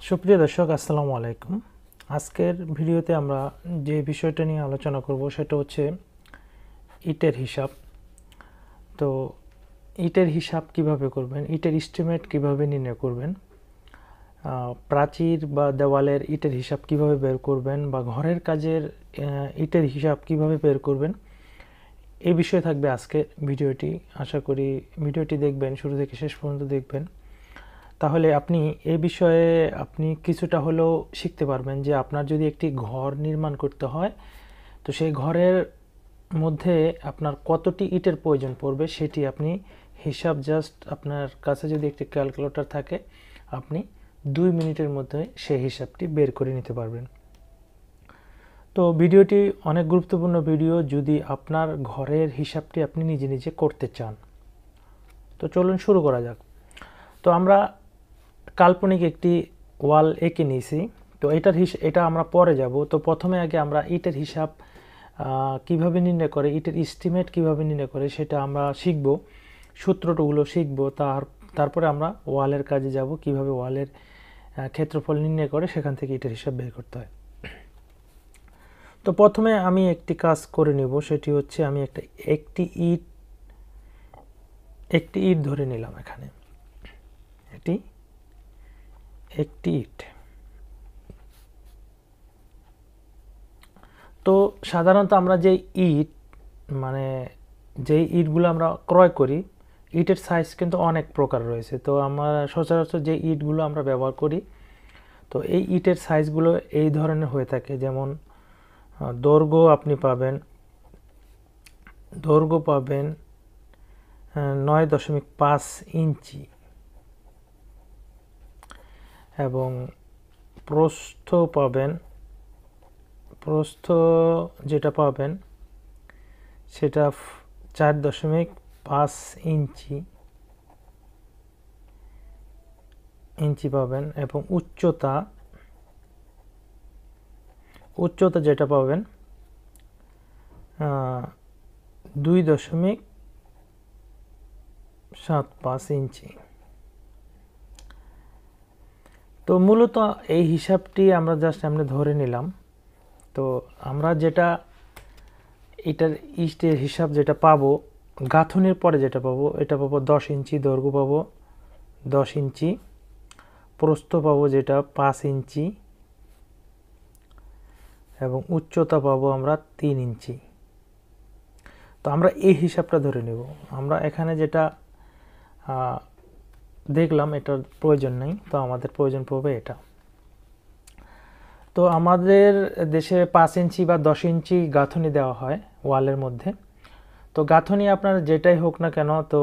সুপ্রিয় দর্শক, আসসালামু আলাইকুম। আজকের ভিডিওতে আমরা যে বিষয়টা নিয়ে আলোচনা করব সেটা হচ্ছে ইটের হিসাব। তো ইটের হিসাব কিভাবে করবেন, ইটের এস্টিমেট কিভাবে নির্ণয় করবেন, প্রাচীর বা দেওয়ালের ইটের হিসাব কিভাবে বের করবেন, বা ঘরের কাজের ইটের হিসাব কিভাবে বের করবেন, এই বিষয়ে থাকবে আজকে ভিডিওটি। আশা করি ভিডিওটি দেখবেন, শুরু থেকে শেষ পর্যন্ত দেখবেন। তাহলে আপনি এই বিষয়ে কিছুটা হলেও শিখতে পারবেন যে আপনার যদি একটি ঘর নির্মাণ করতে হয়, তো সেই ঘরের মধ্যে আপনার কতটি ইটের প্রয়োজন পড়বে সেটি আপনি হিসাব, জাস্ট আপনার কাছে যদি একটি ক্যালকুলেটর থাকে, আপনি 2 মিনিটের মধ্যে সেই হিসাবটি বের করে নিতে পারবেন। তো ভিডিওটি অনেক গুরুত্বপূর্ণ ভিডিও যদি আপনার ঘরের হিসাবটি আপনি নিজে নিজে করতে চান। তো চলুন শুরু করা যাক। তো আমরা কাল্পনিক একটি ওয়াল এঁকে নিয়েছি। তো এটা আমরা পরে যাব। তো প্রথমে আগে আমরা ইটের হিসাব কিভাবে নির্ণয় করে, ইটের এস্টিমেট কিভাবে নির্ণয় করে সেটা আমরা শিখব, সূত্রগুলো শিখব। তারপরে আমরা ওয়ালের কাজে যাব, কিভাবে ওয়ালের ক্ষেত্রফল নির্ণয় করে সেখান থেকে ইটের হিসাব বের করতে হয়। তো প্রথমে আমি একটি কাজ করে নেব, সেটি হচ্ছে আমি একটি ইট ধরে নিলাম। এখানে একটি ইট। তো সাধারণত আমরা যে ইটগুলো আমরা ক্রয় করি, ইটের সাইজ কিন্তু অনেক প্রকার রয়েছে। তো আমরা সচরাচর যে ইটগুলো আমরা ব্যবহার করি, তো এই ইটের সাইজগুলো এই ধরনের হয়ে থাকে। যেমন দৈর্ঘ্য পাবেন 9.5 ইঞ্চি এবং প্রস্থ যেটা পাবেন সেটা 4.5 ইঞ্চি পাবেন, এবং উচ্চতা যেটা পাবেন 2.75 ইঞ্চি। তো মূলত এই হিসাবটি আমরা জাস্ট ধরে নিলাম। তো আমরা ইটের হিসাব যেটা পাবো, গাঁথনির পরে যেটা পাবো, এটা পাবো 10 ইঞ্চি, দৈর্ঘ্য পাবো 10 ইঞ্চি, প্রস্থ পাবো যেটা 5 ইঞ্চি, এবং উচ্চতা পাবো আমরা 3 ইঞ্চি। তো আমরা এই হিসাবটা ধরে নেব। আমরা এখানে যেটা দেখলাম এটার প্রয়োজন নেই, তো আমাদের প্রয়োজন পড়বে এটা। তো আমাদের দেশে 5 ইঞ্চি বা 10 ইঞ্চি গাঁথনি দেওয়া হয় ওয়ালের মধ্যে। তো গাঁথনি আপনার যেটাই হোক না কেন, তো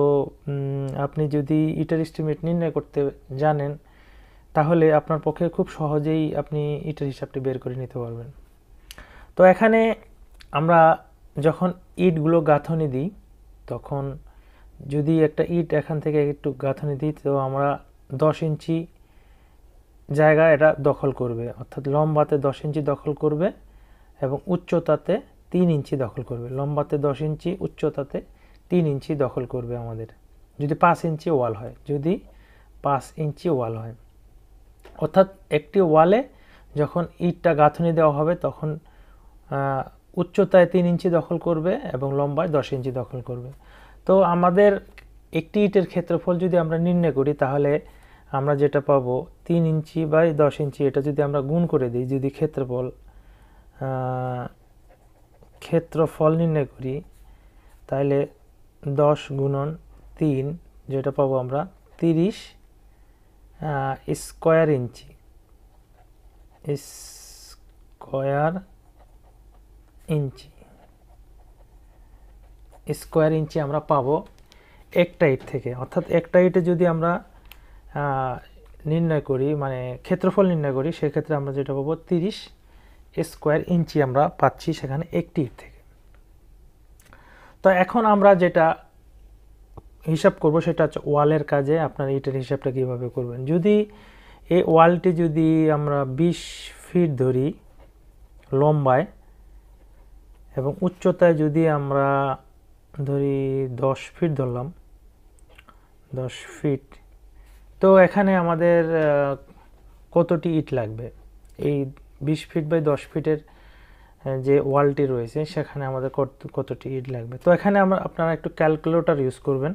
আপনি যদি ইটের এস্টিমেট নির্ণয় করতে জানেন, তাহলে আপনার পক্ষে খুব সহজেই আপনি ইটের হিসাবটি বের করে নিতে পারবেন। তো এখানে আমরা যখন ইটগুলো গাঁথনি দিই, তখন যদি একটা ইট এখান থেকে একটু গাঁথনি দিই, তো আমরা 10 ইঞ্চি জায়গা এটা দখল করবে, অর্থাৎ লম্বাতে 10 ইঞ্চি দখল করবে এবং উচ্চতাতে 3 ইঞ্চি দখল করবে। লম্বাতে 10 ইঞ্চি, উচ্চতাতে 3 ইঞ্চি দখল করবে আমাদের, যদি 5 ইঞ্চি ওয়াল হয়। অর্থাৎ একটি ওয়ালে যখন ইটটা গাঁথনি দেওয়া হবে, তখন উচ্চতায় 3 ইঞ্চি দখল করবে এবং লম্বায় 10 ইঞ্চি দখল করবে। তো আমাদের একটি ইটের ক্ষেত্রফল যদি আমরা নির্ণয় করি, তাহলে আমরা যেটা পাবো 3 ইঞ্চি বাই 10 ইঞ্চি, এটা যদি আমরা গুণ করে দিই, যদি ক্ষেত্রফল নির্ণয় করি, তাহলে 10 গুণন 3 যেটা পাবো আমরা 30 স্কোয়ার ইঞ্চি আমরা পাবো একটা ইট থেকে। অর্থাৎ একটা ইটে যদি আমরা নির্ণয় করি, ক্ষেত্রফল নির্ণয় করি, সেক্ষেত্রে আমরা যেটা পাবো 30 স্কোয়ার ইঞ্চি আমরা পাচ্ছি সেখানে একটি ইট থেকে। তো এখন আমরা যেটা হিসাব করব সেটা হচ্ছে ওয়ালের কাজে আপনার ইটের হিসাবটা কিভাবে করবেন। যদি এই ওয়ালটি যদি আমরা 20 ফিট ধরি লম্বায়, এবং উচ্চতায় যদি আমরা ধরি 10 ফিট ধরলাম, 10 ফিট, তো এখানে আমাদের কতটি ইট লাগবে। এই 20 ফিট বাই 10 ফিটের যে ওয়ালটি রয়েছে সেখানে আমাদের কতটি ইট লাগবে। তো এখানে আপনারা একটু ক্যালকুলেটর ইউজ করবেন।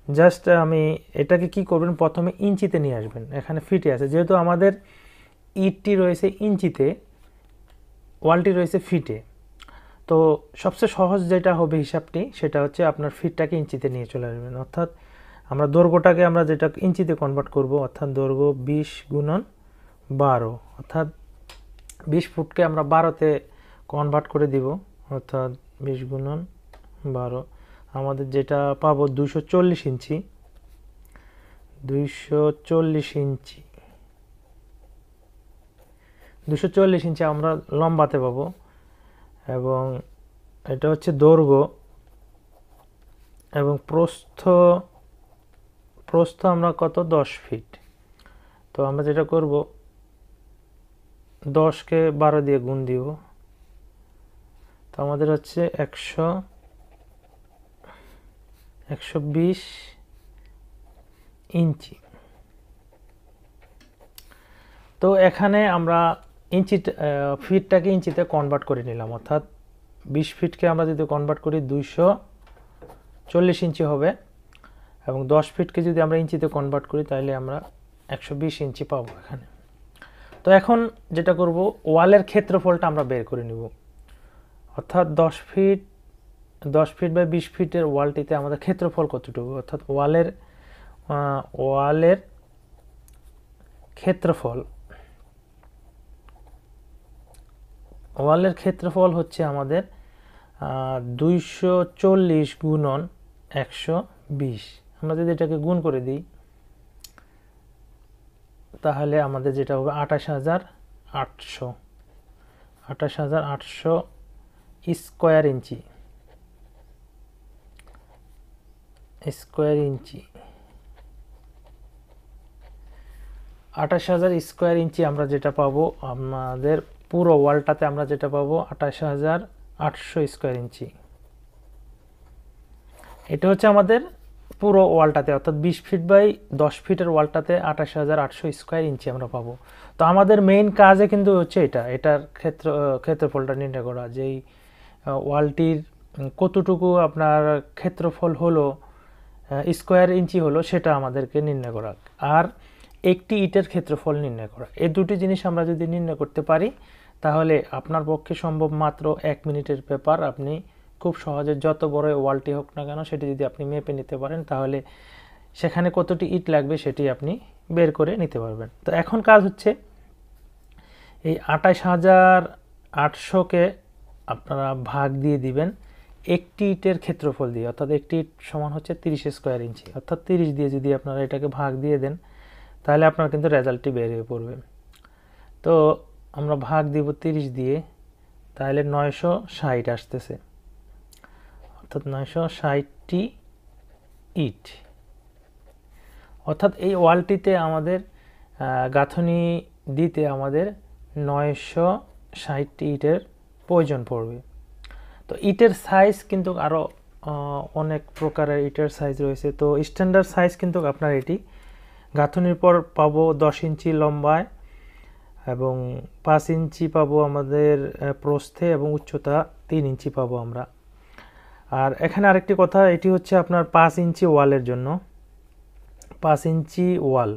জাস্ট আমি এটাকে কি করবেন, প্রথমে ইঞ্চিতে নিয়ে আসবেন। এখানে ফিটে আছে, যেহেতু আমাদের ইটটি রয়েছে ইঞ্চিতে, ওয়ালটি রয়েছে ফিটে, তো সবচেয়ে সহজ যেটা হবে হিসাবটি সেটা হচ্ছে আপনার ফিটটাকে ইঞ্চিতে নিয়ে চলে আসবেন। অর্থাৎ আমরা দৈর্ঘ্যটাকে আমরা যেটা ইঞ্চিতে কনভার্ট করব, অর্থাৎ দৈর্ঘ্য 20 গুণন 12, অর্থাৎ 20 ফুটকে আমরা 12তে কনভার্ট করে দিব, অর্থাৎ 20 গুণন 12 আমাদের যেটা পাবো 240 ইঞ্চি। 240 ইঞ্চি আমরা লম্বাতে পাবো, এবং এটা হচ্ছে দৈর্ঘ্য, এবং প্রস্থ আমরা কত 10 ফিট। তো আমরা যেটা করব 10কে 12 দিয়ে গুণ দিব, তো আমাদের হচ্ছে 120 ইঞ্চি। তো এখানে আমরা ফিটটাকে ইঞ্চিতে কনভার্ট করে নিলাম, অর্থাৎ 20 ফিটকে আমরা যদি কনভার্ট করি 240 ইঞ্চি হবে, এবং 10 ফিটকে যদি আমরা ইঞ্চিতে কনভার্ট করি তাহলে আমরা 120 ইঞ্চি পাবো এখানে। তো এখন যেটা করব, ওয়ালের ক্ষেত্রফলটা আমরা বের করে নিব, অর্থাৎ 10 ফিট বাই 20 ফিটের ওয়ালটিতে আমাদের ক্ষেত্রফল কতটুকু, অর্থাৎ ওয়ালের ক্ষেত্রফল হচ্ছে আমাদের 240 গুণন 120। আমরা যদি এটাকে গুণ করে দিই তাহলে আমাদের যেটা হবে 28800 স্কোয়ার ইঞ্চি। 28000 স্কোয়ার ইঞ্চি আমরা যেটা পাবো, আমাদের পুরো ওয়ালটাতে আমরা যেটা পাবো 28800 স্কোয়ার ইঞ্চি। এটা হচ্ছে আমাদের পুরো ওয়ালটাতে, অর্থাৎ 20 ফিট বাই 10 ফিটের ওয়ালটাতে 28800 স্কোয়ার ইঞ্চি আমরা পাবো। তো আমাদের মেইন কাজে কিন্তু হচ্ছে এটার ক্ষেত্রফলটা নির্ণয় করা, যেই ওয়ালটির কতটুকু আপনার ক্ষেত্রফল হলো, স্কোয়ার ইঞ্চি হলো, সেটা আমাদেরকে নির্ণয় করা, আর একটি ইটের ক্ষেত্রফল নির্ণয় করা। এই দুটি জিনিস আমরা যদি নির্ণয় করতে পারি তাহলে আপনার পক্ষে সম্ভব মাত্র 1 মিনিটের ব্যাপার। আপনি খুব সহজে যত বড় ওয়ালটি হোক না কেন সেটি যদি আপনি মেপে নিতে পারেন তাহলে সেখানে কতটি ইট লাগবে সেটি আপনি বের করে নিতে পারবেন। তো এখন কাজ হচ্ছে এই 28800কে আপনারা ভাগ দিয়ে দিবেন একটি ইটের ক্ষেত্রফল দিয়ে, অর্থাৎ একটি ইট সমান হচ্ছে 30 স্কোয়ার ইঞ্চি, অর্থাৎ 30 দিয়ে যদি আপনারা এটাকে ভাগ দিয়ে দেন তাহলে আপনার কিন্তু রেজাল্টটি বের হয়ে পড়বে। তো আমরা ভাগ দিব 30 দিয়ে, তাহলে 960 আসতেছে, অর্থাৎ 960টি ইট। অর্থাৎ এই ওয়ালটিতে আমাদের গাঁথনি দিতে আমাদের 960টি ইটের প্রয়োজন পড়বে। তো ইটের সাইজ কিন্তু আরও অনেক প্রকারের ইটের সাইজ রয়েছে। তো স্ট্যান্ডার্ড সাইজ কিন্তু আপনার এটি গাঁথনির পর পাবো 10 ইঞ্চি লম্বায়, এবং 5 ইঞ্চি পাবো আমাদের প্রস্থে, এবং উচ্চতা 3 ইঞ্চি পাবো আমরা। আর এখানে আরেকটি কথা, এটি হচ্ছে আপনার 5 ইঞ্চি ওয়ালের জন্য, 5 ইঞ্চি ওয়াল।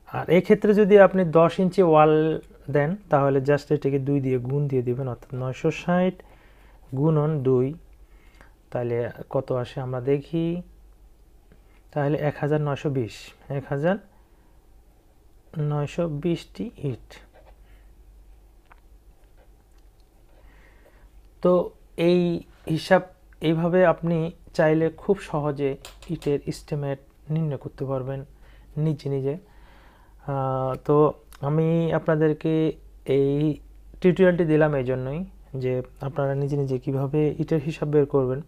আর এই ক্ষেত্রে যদি আপনি 10 ইঞ্চি ওয়াল দেন তাহলে জাস্ট এটিকে 2 দিয়ে গুণ দিয়ে দিবেন, অর্থাৎ 960 গুণন 2, তাহলে কত আসে আমরা দেখি, তাহলে 1920টি ইট। তো এই হিসাব এইভাবে আপনি চাইলে খুব সহজে ইটের এস্টিমেট নির্ণয় করতে পারবেন নিজে। তো আমি আপনাদেরকে এই টিউটোরিয়ালটি দিলাম এই জন্যই যে আপনারা নিজে কিভাবে ইটের হিসাব বের করবেন।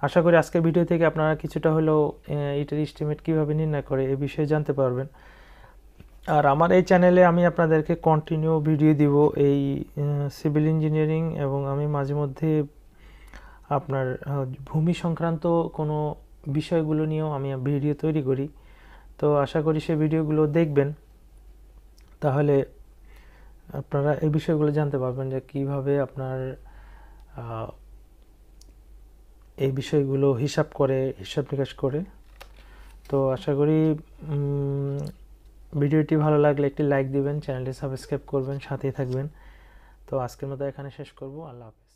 আশা করি আজকের ভিডিও থেকে আপনারা কিছুটা হলেও ইটের এস্টিমেট কিভাবে নির্ণয় করে এই বিষয়ে জানতে পারবেন। আর আমার এই চ্যানেলে আমি আপনাদেরকে কন্টিনিউ ভিডিও দিব এই সিভিল ইঞ্জিনিয়ারিং, এবং আমি মাঝে মধ্যে আপনার ভূমি সংক্রান্ত কোনো বিষয়গুলো নিয়েও আমি ভিডিও তৈরি করি। তো আশা করি সেই ভিডিওগুলো দেখবেন, তাহলে আপনারা এই বিষয়গুলো জানতে পারবেন যে কিভাবে আপনার এই বিষয়গুলো হিসাব নিকাশ করে। তো আশা করি ভিডিওটি ভালো লাগলে একটি লাইক দিবেন, চ্যানেলটি সাবস্ক্রাইব করবেন, সাথেই থাকবেন। তো আজকের মতো এখানে শেষ করব। আল্লাহ হাফেজ।